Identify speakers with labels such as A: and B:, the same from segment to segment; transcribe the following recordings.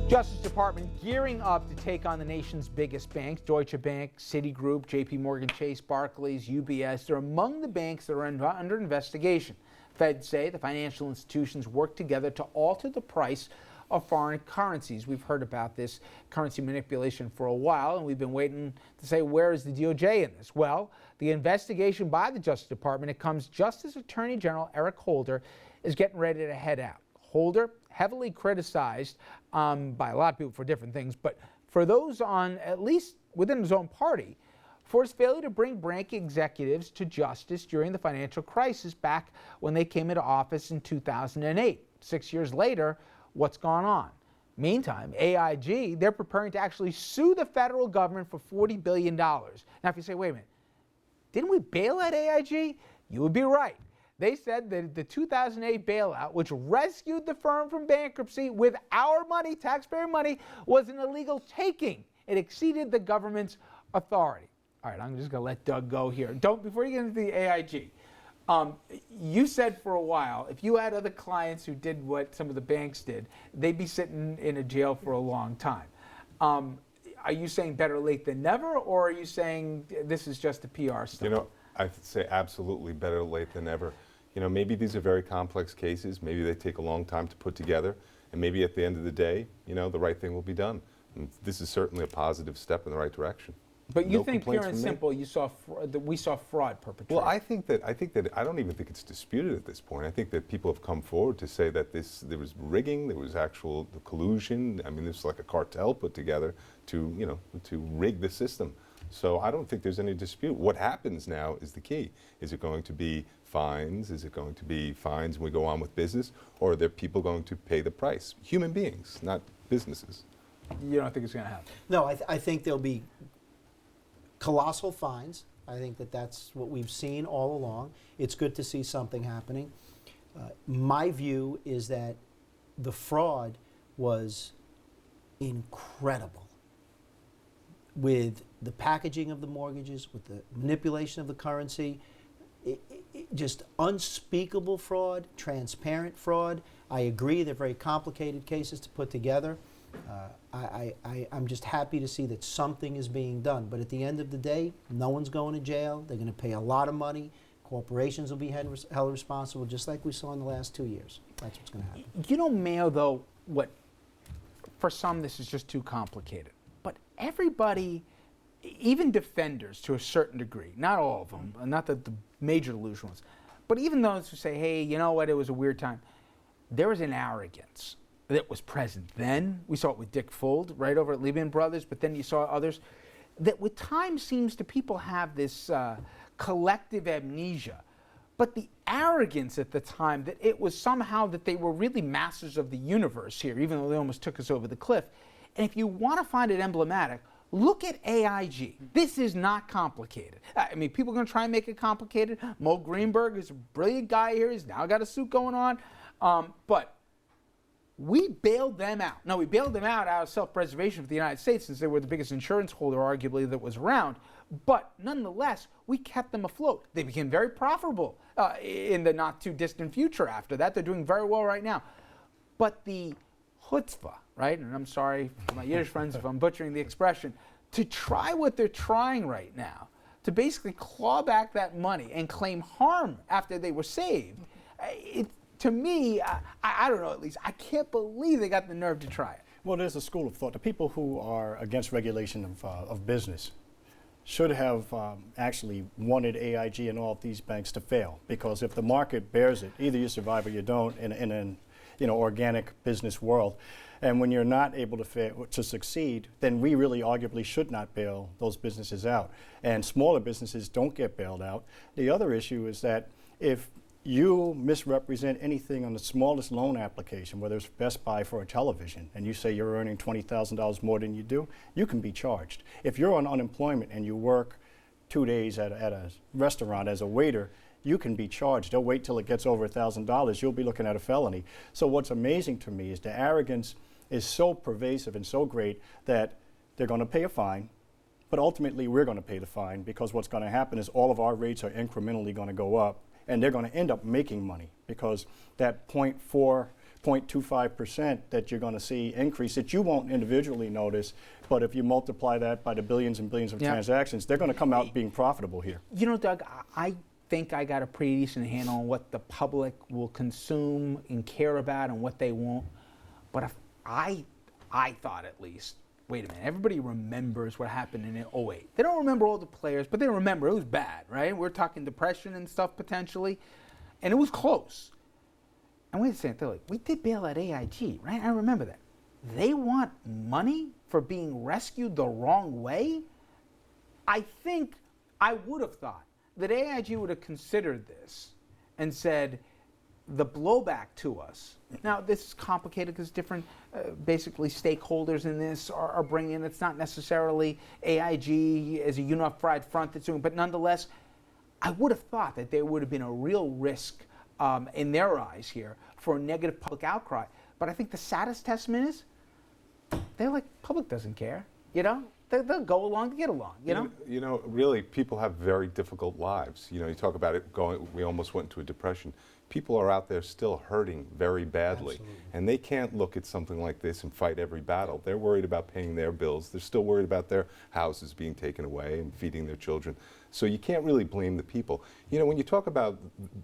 A: Justice Department gearing up to take on the nation's biggest banks, Deutsche Bank, Citigroup, JP Morgan Chase, Barclays, UBS. They're among the banks that are under investigation. Feds say the financial institutions work together to alter the price of foreign currencies. We've heard about this currency manipulation for a while, and we've been waiting to say, where is the DOJ in this? Well, the investigation by the Justice Department, it comes just as Attorney General Eric Holder is getting ready to head out. Holder, heavily criticized by a lot of people for different things, but for those on, at least within his own party, for his failure to bring bank executives to justice during the financial crisis back when they came into office in 2008. 6 years later, what's gone on? Meantime, AIG, they're preparing to actually sue the federal government for $40 billion. Now, if you say, wait a minute, didn't we bail out AIG? You would be right. They said that the 2008 bailout, which rescued the firm from bankruptcy with our money, taxpayer money, was an illegal taking. It exceeded the government's authority. All right, I'm just going to let Doug go here. Before you get into the AIG, you said for a while, if you had other clients who did what some of the banks did, they'd be sitting in a jail for a long time. Are you saying better late than never, or are you saying this is just a PR stunt?
B: You know, I'd say absolutely better late than never. You know, maybe these are very complex cases. Maybe they take a long time to put together. And maybe at the end of the day, you know, the right thing will be done. And this is certainly a positive step in the right direction.
A: But you think pure and simple, we saw fraud perpetrated?
B: Well, I think that I don't even think it's disputed at this point. I think that people have come forward to say that there was rigging, there was actual collusion. I mean, this was like a cartel put together to rig the system. So I don't think there's any dispute. What happens now is the key. Is it going to be fines? Is it going to be fines when we go on with business? Or are there people going to pay the price? Human beings, not businesses.
A: You don't think it's going to happen?
C: No, I think there'll be colossal fines. I think that's what we've seen all along. It's good to see something happening. My view is that the fraud was incredible. With the packaging of the mortgages, with the manipulation of the currency, just unspeakable fraud, transparent fraud. I agree they're very complicated cases to put together. I'm just happy to see that something is being done. But at the end of the day, no one's going to jail. They're going to pay a lot of money. Corporations will be held responsible, just like we saw in the last 2 years. That's what's going to happen.
A: You know, Mayo, though, for some this is just too complicated. But everybody, even defenders to a certain degree, not all of them, not the major delusional ones, but even those who say, hey, you know what, it was a weird time, there was an arrogance that was present then. We saw it with Dick Fuld, right over at Lehman Brothers, but then you saw others, that with time seems to people have this collective amnesia. But the arrogance at the time that it was somehow that they were really masters of the universe here, even though they almost took us over the cliff. And if you want to find it emblematic, look at AIG. This is not complicated. I mean, people are going to try and make it complicated. Mo Greenberg is a brilliant guy here. He's now got a suit going on. But we bailed them out. Now, we bailed them out of self-preservation for the United States since they were the biggest insurance holder, arguably, that was around. But nonetheless, we kept them afloat. They became very profitable in the not-too-distant future after that. They're doing very well right now. But the chutzpah, right, and I'm sorry for my Yiddish friends if I'm butchering the expression, to try what they're trying right now, to basically claw back that money and claim harm after they were saved, to me, I don't know, at least, I can't believe they got the nerve to try it.
D: Well, there's a school of thought. The people who are against regulation of business should have actually wanted AIG and all of these banks to fail, because if the market bears it, either you survive or you don't in an organic business world. And when you're not able to succeed, then we really arguably should not bail those businesses out. And smaller businesses don't get bailed out. The other issue is that if you misrepresent anything on the smallest loan application, whether it's Best Buy for a television, and you say you're earning $20,000 more than you do, you can be charged. If you're on unemployment and you work 2 days at a restaurant as a waiter, you can be charged. They'll wait till it gets over $1,000. You'll be looking at a felony. So what's amazing to me is the arrogance is so pervasive and so great that they're going to pay a fine, but ultimately we're going to pay the fine, because what's going to happen is all of our rates are incrementally going to go up, and they're going to end up making money, because that 0.4% 0.25% that you're going to see increase that you won't individually notice, but if you multiply that by the billions and billions of transactions, they're going to come out being profitable here.
A: You know, Doug, I think I got a pretty decent handle on what the public will consume and care about and what they won't. But if I thought at least, wait a minute, everybody remembers what happened in 2008. They don't remember all the players, but they remember it was bad, right? We're talking depression and stuff potentially, and it was close. And wait a second, they're like, we did bail out AIG, right? I remember that. They want money for being rescued the wrong way? I think I would have thought that AIG would have considered this and said, the blowback to us. Now, this is complicated because different, basically, stakeholders in this are bringing in. It's not necessarily AIG as a unified front that's doing, but nonetheless, I would have thought that there would have been a real risk in their eyes here for a negative public outcry. But I think the saddest testament is they're like, public doesn't care, you know? They'll go along to get along, you know?
B: You know, really, people have very difficult lives. You know, you talk about it going, we almost went into a depression. People are out there still hurting very badly.
C: Absolutely.
B: And they can't look at something like this and fight every battle. They're worried about paying their bills. They're still worried about their houses being taken away and feeding their children. So you can't really blame the people. You know, when you talk about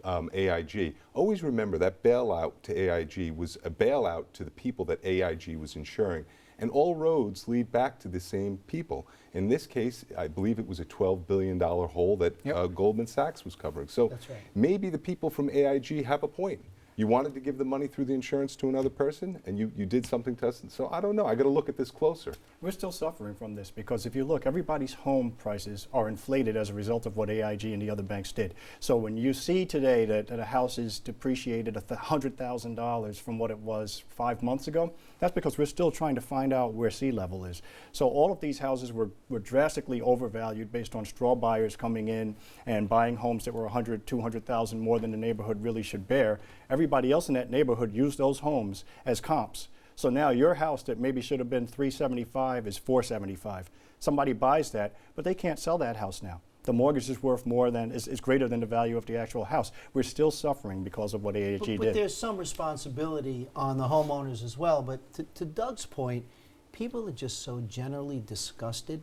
B: AIG, always remember that bailout to AIG was a bailout to the people that AIG was insuring. And all roads lead back to the same people. In this case, I believe it was a $12 billion hole that Goldman Sachs was covering. So
C: That's right.
B: maybe the people from AIG have a point. You wanted to give the money through the insurance to another person, and you did something to us. And so I don't know. I got to look at this closer.
D: We're still suffering from this because if you look, everybody's home prices are inflated as a result of what AIG and the other banks did. So when you see today that a house is depreciated $100,000 from what it was 5 months ago, that's because we're still trying to find out where sea level is. So all of these houses were drastically overvalued based on straw buyers coming in and buying homes that were $100,000, $200,000 more than the neighborhood really should bear. Everybody else in that neighborhood used those homes as comps. So now your house that maybe should have been $375 is $475. Somebody buys that, but they can't sell that house now. The mortgage is worth more than, is greater than the value of the actual house. We're still suffering because of what AIG did.
C: But there's some responsibility on the homeowners as well. But to Doug's point, people are just so generally disgusted.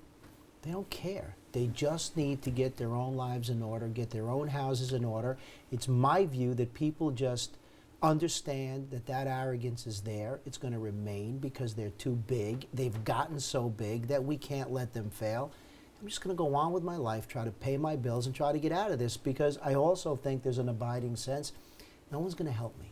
C: They don't care. They just need to get their own lives in order, get their own houses in order. It's my view that people just understand that that arrogance is there. It's going to remain because they're too big. They've gotten so big that we can't let them fail. I'm just going to go on with my life, try to pay my bills, and try to get out of this because I also think there's an abiding sense no one's going to help me.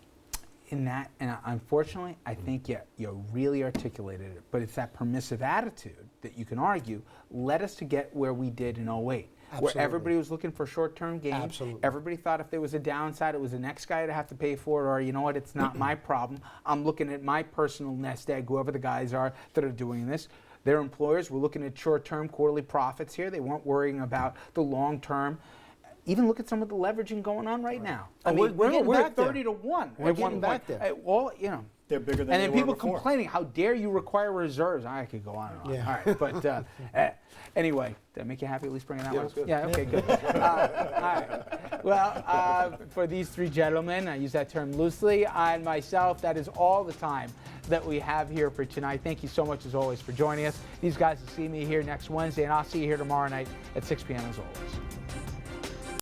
A: In that, and unfortunately, I think you really articulated it, but it's that permissive attitude that you can argue led us to get where we did in 08.
C: Absolutely.
A: Where everybody was looking for short-term gain.
C: Absolutely.
A: Everybody thought if there was a downside, it was the next guy to have to pay for it, or you know what, it's not my problem. I'm looking at my personal nest egg, whoever the guys are that are doing this. Their employers were looking at short-term quarterly profits here. They weren't worrying about the long-term. Even look at some of the leveraging going on right now. I mean, we're at 30 to 1.
C: We're getting back there.
A: Well, you know.
D: They're bigger than
A: and then
D: they were
A: people
D: before.
A: complaining, how dare you require reserves? I could go on and on.
C: Yeah.
A: All right, but anyway, did I make you happy at least bringing that
B: Yeah,
A: one?
B: it was good.
A: Yeah, okay, good. All right. Well, for these three gentlemen, I use that term loosely, and myself, that is all the time that we have here for tonight. Thank you so much, as always, for joining us. These guys will see me here next Wednesday, and I'll see you here tomorrow night at 6 p.m. as always.